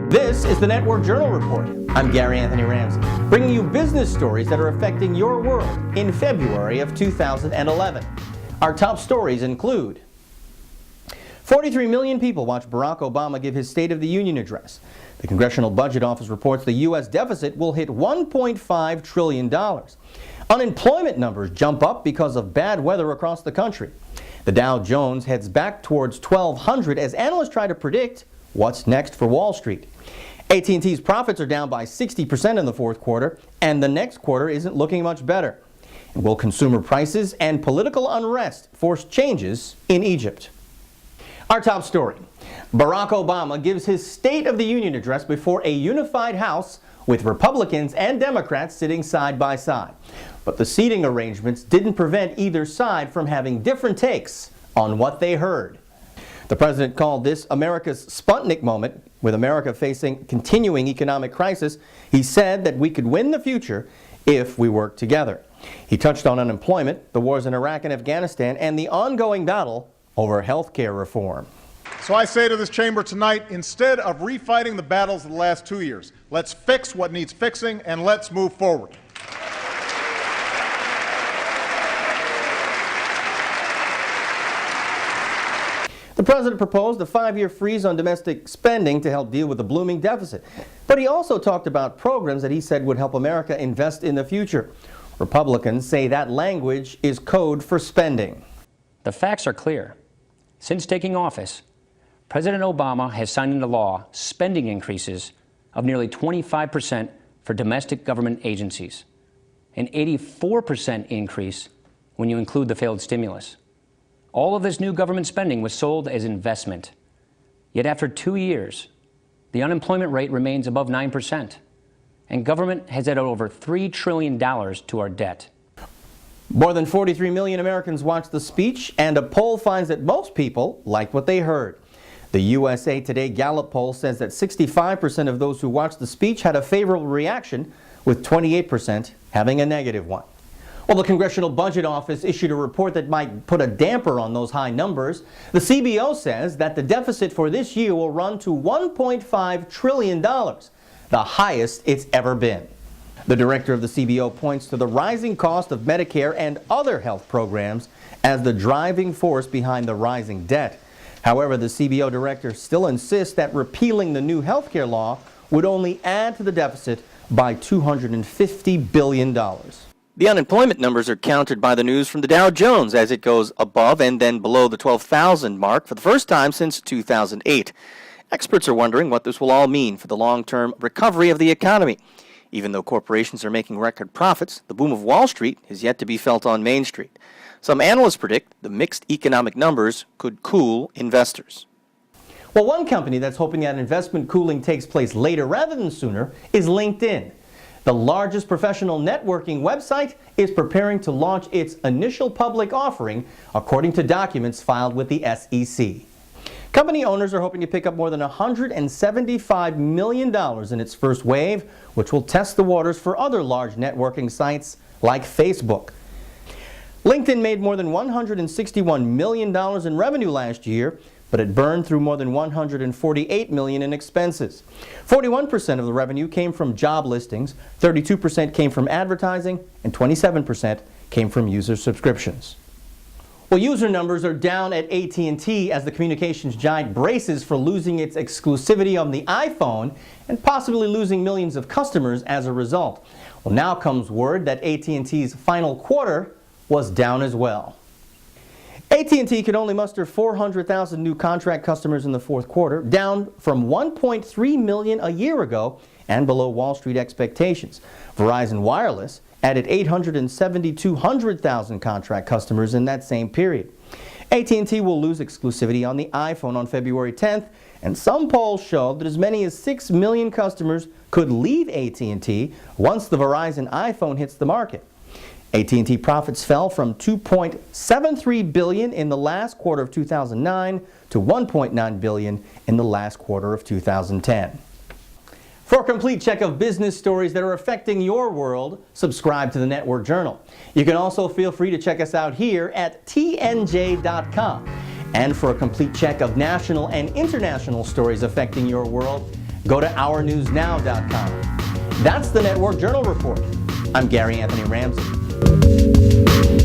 This is the Network Journal Report. I'm Gary Anthony Ramsey, bringing you business stories that are affecting your world in February of 2011. Our top stories include 43 million people watched Barack Obama give his State of the Union address. The Congressional Budget Office reports the U.S. deficit will hit $1.5 trillion. Unemployment numbers jump up because of bad weather across the country. The Dow Jones heads back towards 1,200 as analysts try to predict what's next for Wall Street. AT&T's profits are down by 60% in the fourth quarter, and the next quarter isn't looking much better. And will consumer prices and political unrest force changes in Egypt? Our top story: Barack Obama gives his State of the Union address before a unified House with Republicans and Democrats sitting side by side. But the seating arrangements didn't prevent either side from having different takes on what they heard. The president called this America's Sputnik moment, with America facing continuing economic crisis. He said that we could win the future if we work together. He touched on unemployment, the wars in Iraq and Afghanistan, and the ongoing battle over health care reform. So I say to this chamber tonight, instead of refighting the battles of the last 2 years, let's fix what needs fixing and let's move forward. The president proposed a 5-year freeze on domestic spending to help deal with the blooming deficit. But he also talked about programs that he said would help America invest in the future. Republicans say that language is code for spending. The facts are clear. Since taking office, President Obama has signed into law spending increases of nearly 25% for domestic government agencies, an 84% increase when you include the failed stimulus. All of this new government spending was sold as investment. Yet after 2 years, the unemployment rate remains above 9%, and government has added over $3 trillion to our debt. More than 43 million Americans watched the speech, and a poll finds that most people liked what they heard. The USA Today Gallup poll says that 65% of those who watched the speech had a favorable reaction, with 28% having a negative one. Well, the Congressional Budget Office issued a report that might put a damper on those high numbers. The CBO says that the deficit for this year will run to $1.5 trillion, the highest it's ever been. The director of the CBO points to the rising cost of Medicare and other health programs as the driving force behind the rising debt. However, the CBO director still insists that repealing the new health care law would only add to the deficit by $250 billion. The unemployment numbers are countered by the news from the Dow Jones as it goes above and then below the 12,000 mark for the first time since 2008. Experts are wondering what this will all mean for the long-term recovery of the economy. Even though corporations are making record profits, the boom of Wall Street is yet to be felt on Main Street. Some analysts predict the mixed economic numbers could cool investors. Well, one company that's hoping that investment cooling takes place later rather than sooner is LinkedIn. The largest professional networking website is preparing to launch its initial public offering, according to documents filed with the SEC. Company owners are hoping to pick up more than $175 million in its first wave, which will test the waters for other large networking sites like Facebook. LinkedIn made more than $161 million in revenue last year, but it burned through more than $148 million in expenses. 41% of the revenue came from job listings, 32% came from advertising, and 27% came from user subscriptions. Well, user numbers are down at AT&T as the communications giant braces for losing its exclusivity on the iPhone and possibly losing millions of customers as a result. Well, now comes word that AT&T's final quarter was down as well. AT&T could only muster 400,000 new contract customers in the fourth quarter, down from 1.3 million a year ago and below Wall Street expectations. Verizon Wireless added 872,000 contract customers in that same period. AT&T will lose exclusivity on the iPhone on February 10th, and some polls show that as many as 6 million customers could leave AT&T once the Verizon iPhone hits the market. AT&T profits fell from $2.73 billion in the last quarter of 2009 to $1.9 billion in the last quarter of 2010. For a complete check of business stories that are affecting your world, subscribe to the Network Journal. You can also feel free to check us out here at tnj.com. And for a complete check of national and international stories affecting your world, go to ournewsnow.com. That's the Network Journal Report. I'm Gary Anthony Ramsey.